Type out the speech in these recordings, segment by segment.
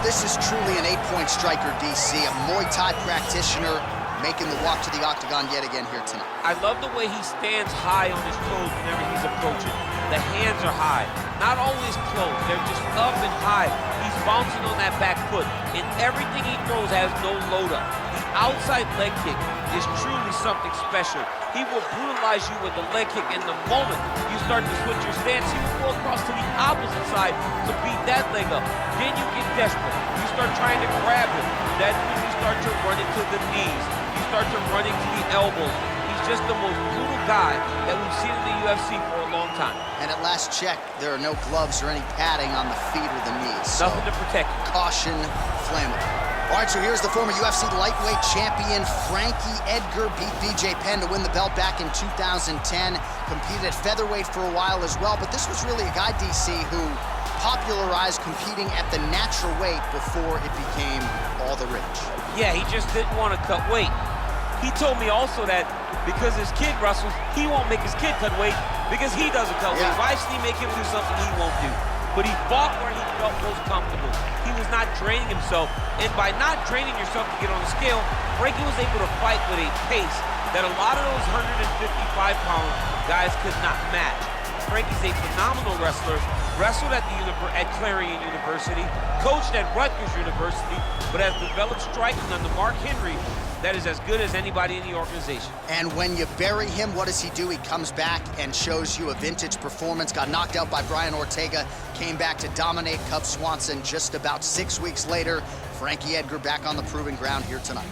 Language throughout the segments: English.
this is truly an 8-point striker, DC. A Muay Thai practitioner making the walk to the octagon yet again here tonight. I love the way he stands high on his toes whenever he's approaching. The hands are high, not always closed. They're just up and high. He's bouncing on that back foot, and everything he throws has no load up. The outside leg kick is truly something special. He will brutalize you with the leg kick, and the moment you start to switch your stance, he will go across to the opposite side to beat that leg up. Then you get desperate. You start trying to grab him. That's when you start to run into the knees. You start to run into the elbows. He's just the most brutal guy that we've seen in the UFC for a long time. And at last check, there are no gloves or any padding on the feet or the knees. So nothing to protect you. Caution, flammable. All right, so here's the former UFC lightweight champion, Frankie Edgar, beat BJ Penn to win the belt back in 2010. Competed at featherweight for a while as well, but this was really a guy, DC, who popularized competing at the natural weight before it became all the rage. Yeah, he just didn't want to cut weight. He told me also that because his kid wrestles, he won't make his kid cut weight because he doesn't cut weight. Why should he make him do something he won't do? But he fought where he felt most comfortable. He was not draining himself, and by not draining yourself to get on the scale, Frankie was able to fight with a pace that a lot of those 155-pound guys could not match. Frankie's a phenomenal wrestler, wrestled at Clarion University, coached at Rutgers University, but has developed striking under Mark Henry that is as good as anybody in the organization. And when you bury him, what does he do? He comes back and shows you a vintage performance, got knocked out by Brian Ortega, came back to dominate Cub Swanson just about 6 weeks later. Frankie Edgar back on the proving ground here tonight.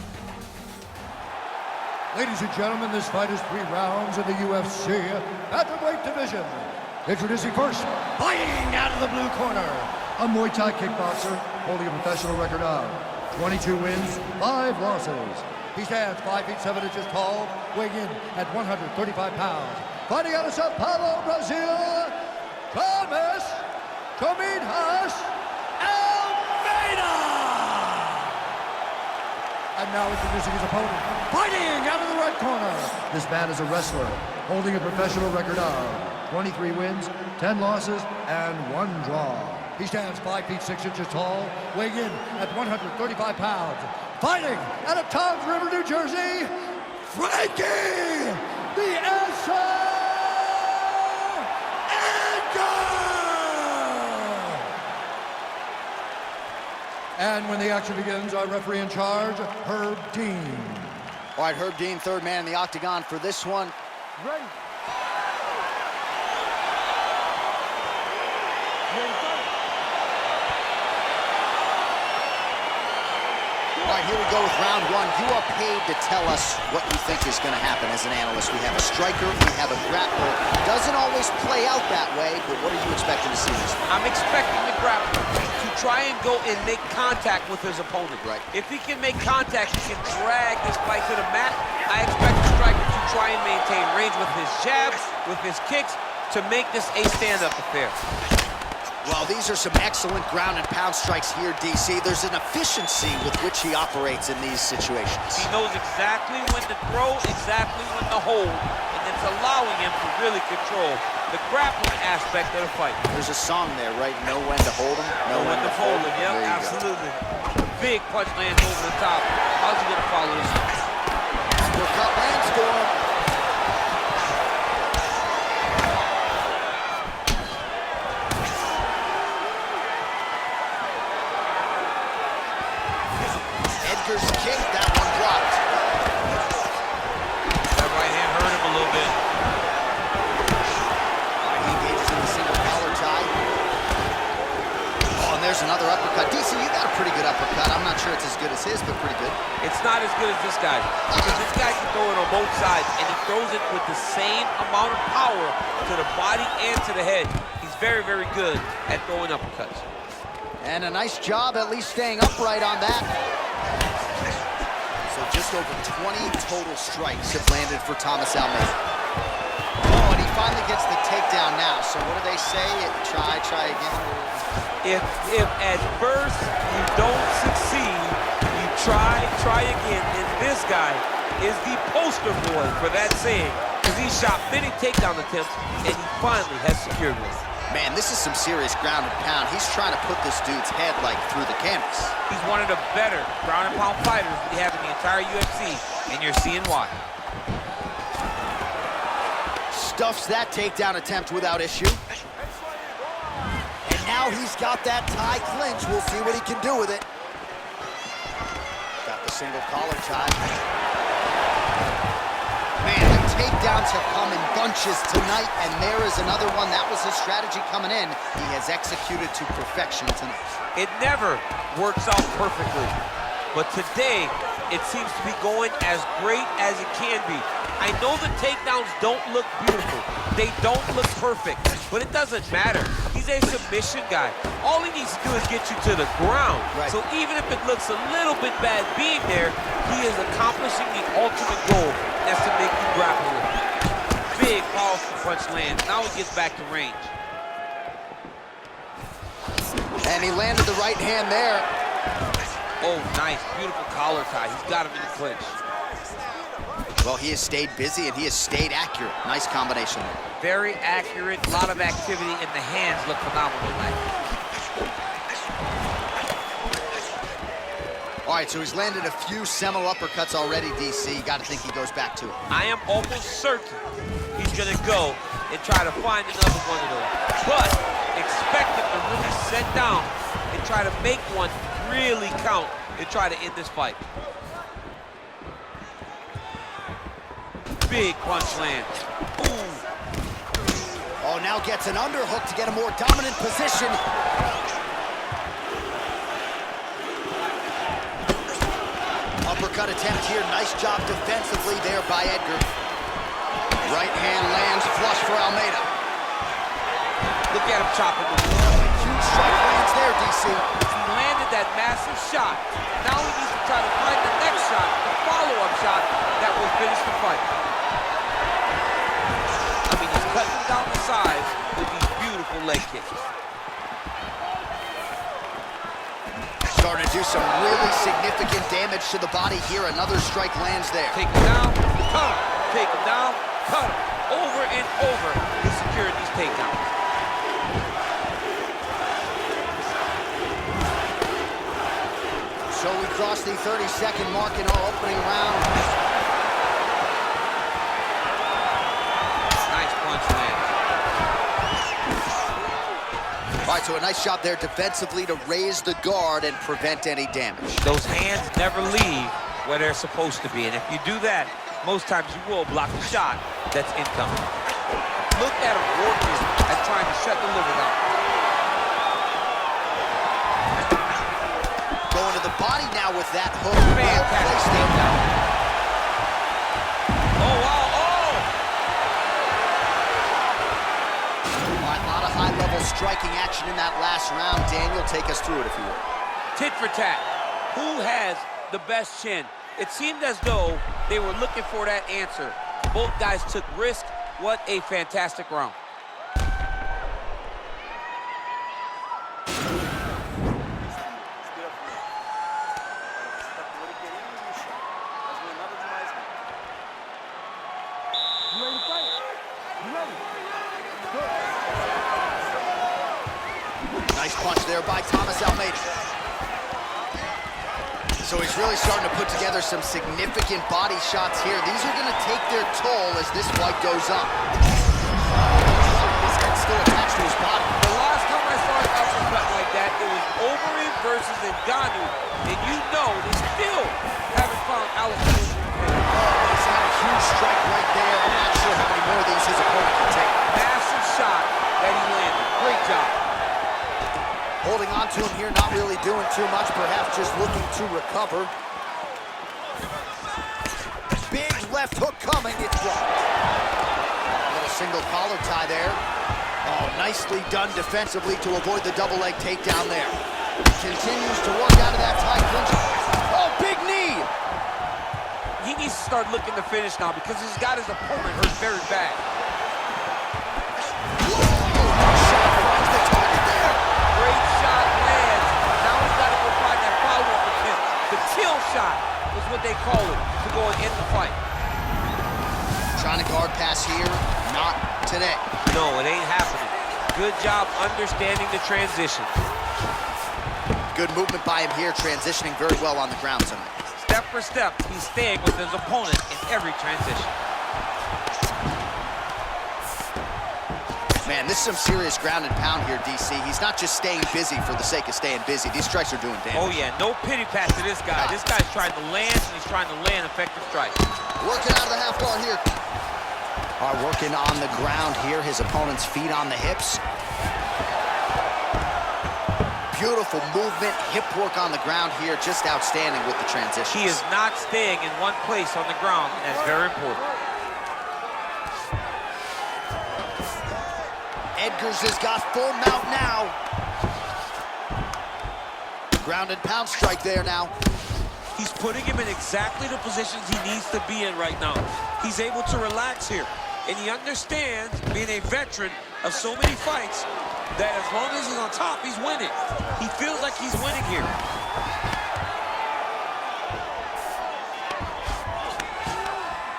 Ladies and gentlemen, this fight is 3 rounds in the UFC Featherweight division. Introducing first, fighting out of the blue corner, a Muay Thai kickboxer holding a professional record of 22 wins, 5 losses. He stands 5 feet 7 inches tall, weighing in at 135 pounds. Fighting out of Sao Paulo, Brazil, Thomas Tominhas Almeida! And now introducing his opponent, fighting out of the right corner. This man is a wrestler, holding a professional record of 23 wins, 10 losses, and 1 draw. He stands 5 feet 6 inches tall, weighing in at 135 pounds. Fighting out of Toms River, New Jersey, Frankie the Answer Edgar! And when the action begins, our referee in charge, Herb Dean. All right, Herb Dean, third man in the octagon for this one. Ready. All right, here we go with round 1. You are paid to tell us what you think is going to happen as an analyst. We have a striker, we have a grappler. Doesn't always play out that way, but what are you expecting to see this one? I'm expecting the grappler to try and go and make contact with his opponent. Right. If he can make contact, he can drag this fight to the mat. I expect the striker to try and maintain range with his jabs, with his kicks, to make this a stand-up affair. Well, these are some excellent ground and pound strikes here, DC. There's an efficiency with which he operates in these situations. He knows exactly when to throw, exactly when to hold, and it's allowing him to really control the grappling aspect of the fight. There's a song there, right? Know when to hold him, know when to fold him. Yep, absolutely. Big punch lands over the top. How's he gonna follow this? Uppercut lands for him. Edgar's kick, that one blocked. That right hand hurt him a little bit. He engages in the single collar tie. Oh, and there's another uppercut. DC, you got a pretty good uppercut. I'm not sure it's as good as his, but pretty good. It's not as good as this guy, because this guy can throw it on both sides, and he throws it with the same amount of power to the body and to the head. He's very, very good at throwing uppercuts. And a nice job at least staying upright on that. So just over 20 total strikes have landed for Thomas Almeida. Oh, and he finally gets the takedown now. So what do they say? Try again? If at first you don't succeed, you try again. And this guy is the poster boy for that saying, because he shot many takedown attempts, and he finally has secured one. Man, this is some serious ground and pound. He's trying to put this dude's head, like, through the canvas. He's one of the better ground and pound fighters we have in the entire UFC, and you're seeing why. Stuffs that takedown attempt without issue. And now he's got that tie clinch. We'll see what he can do with it. Got the single collar tie. Man, the takedowns have come in bunches tonight, and there is another one. That was his strategy coming in. He has executed to perfection tonight. It never works out perfectly, but today it seems to be going as great as it can be. I know the takedowns don't look beautiful. They don't look perfect, but it doesn't matter. He's a submission guy. All he needs to do is get you to the ground. Right. So even if it looks a little bit bad being there, he is accomplishing the ultimate goal. That's to make you grapple with him. Big, powerful punch lands. Now he gets back to range. And he landed the right hand there. Oh, nice. Beautiful collar tie. He's got him in the clinch. Well, he has stayed busy and he has stayed accurate. Nice combination there. Very accurate. A lot of activity, and the hands look phenomenal tonight. All right, so he's landed a few seminal uppercuts already, DC. You got to think he goes back to it. I am almost certain he's going to go and try to find another one of those. But expect him to really set down and try to make one really count and try to end this fight. Big punch lands. Ooh. Oh, now gets an underhook to get a more dominant position. Uppercut attempt here. Nice job defensively there by Edgar. Right hand lands flush for Almeida. Look at him chopping the Huge strike lands there, DC. He landed that massive shot. Now he needs to try to find the next shot, the follow-up shot that will finish the fight. I mean, he's cutting down the sides with these beautiful leg kicks. Starting to do some really significant damage to the body here. Another strike lands there. Take him down, cut him. Take him down, cut him. Over and over, he secured these takedowns. So we crossed the 30-second mark in our opening round. Nice punch land. All right, so a nice shot there defensively to raise the guard and prevent any damage. Those hands never leave where they're supposed to be, and if you do that, most times you will block the shot that's incoming. Look at him working at trying to shut the liver down. Going to the body now with that hook. Fantastic takedown. Oh, wow, oh! All right, a lot of high-level striking action in that last round. Daniel, take us through it if you will. Tit for tat. Who has the best chin? It seemed as though they were looking for that answer. Both guys took risk. What a fantastic round. Nice punch there by Thomas Almeida. So he's really starting to put together some significant body shots here. These are going to take their toll as this fight goes on. His head's still attached to his body. The last time I saw an uppercut like that, it was Overeem versus Ngannou, and you know they still haven't found Almeida. He's had a huge strike right there. I'm not sure how many more of these his opponent can take. Massive shot that he landed. Great job. Holding on to him here, not really doing too much, perhaps just looking to recover. Big left hook coming, it's blocked. Little single collar tie there. Oh, nicely done defensively to avoid the double leg takedown there. Continues to work out of that tie clinch. Oh, big knee! He needs to start looking to finish now because he's got his opponent hurt very bad. Shot finds the target there. Great shot lands. Now he's got to go find that follow-up attempt. The kill shot is what they call it to go and end the fight. Trying to guard pass here, not today. No, it ain't happening. good job understanding the transition. Good movement by him here, transitioning very well on the ground tonight. Step for step, he's staying with his opponent in every transition. Man, this is some serious ground and pound here, DC. He's not just staying busy for the sake of staying busy. These strikes are doing damage. Oh, yeah, no pity pat to this guy. This guy's trying to land, and he's trying to land effective strikes. Working out of the half guard here. Working on the ground here. His opponent's feet on the hips. Beautiful movement, hip work on the ground here. Just outstanding with the transitions. He is not staying in one place on the ground, and that's very important. Edgar's has got full mount now. Ground and pound strike there now. He's putting him in exactly the positions he needs to be in right now. He's able to relax here. And he understands, being a veteran of so many fights, that as long as he's on top, he's winning. He feels like he's winning here.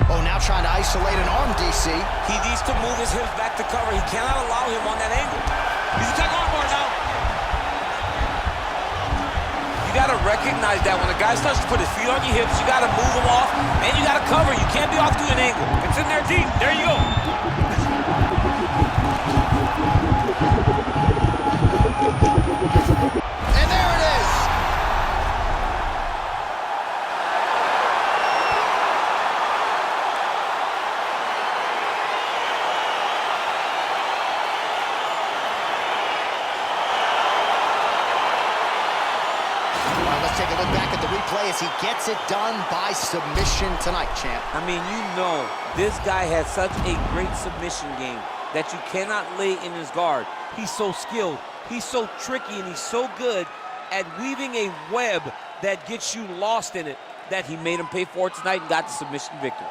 Oh, now trying to isolate an arm, DC. He needs to move his hips back to cover. He cannot allow him on that angle. He's attacking armbar now. You got to recognize that when a guy starts to put his feet on your hips, you got to move him off, and you got to cover. You can't be off to an angle. It's in there deep. There you go. And there it is. Let's take a look back at the replay as he gets it done by submission tonight, champ. I mean, you know, this guy has such a great submission game that you cannot lay in his guard. He's so skilled, he's so tricky, and he's so good at weaving a web that gets you lost in it that he made him pay for it tonight and got the submission victory.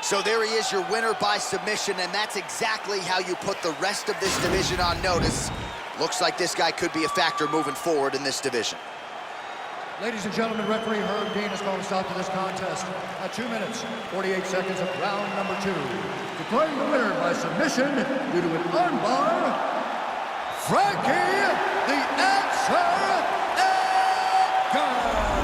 So there he is, your winner by submission, and that's exactly how you put the rest of this division on notice. Looks like this guy could be a factor moving forward in this division. Ladies and gentlemen, referee Herb Dean has called a stop to this contest at 2 minutes, 48 seconds of round number 2. Declaring the winner by submission due to an armbar, Frankie the Answer Edgar!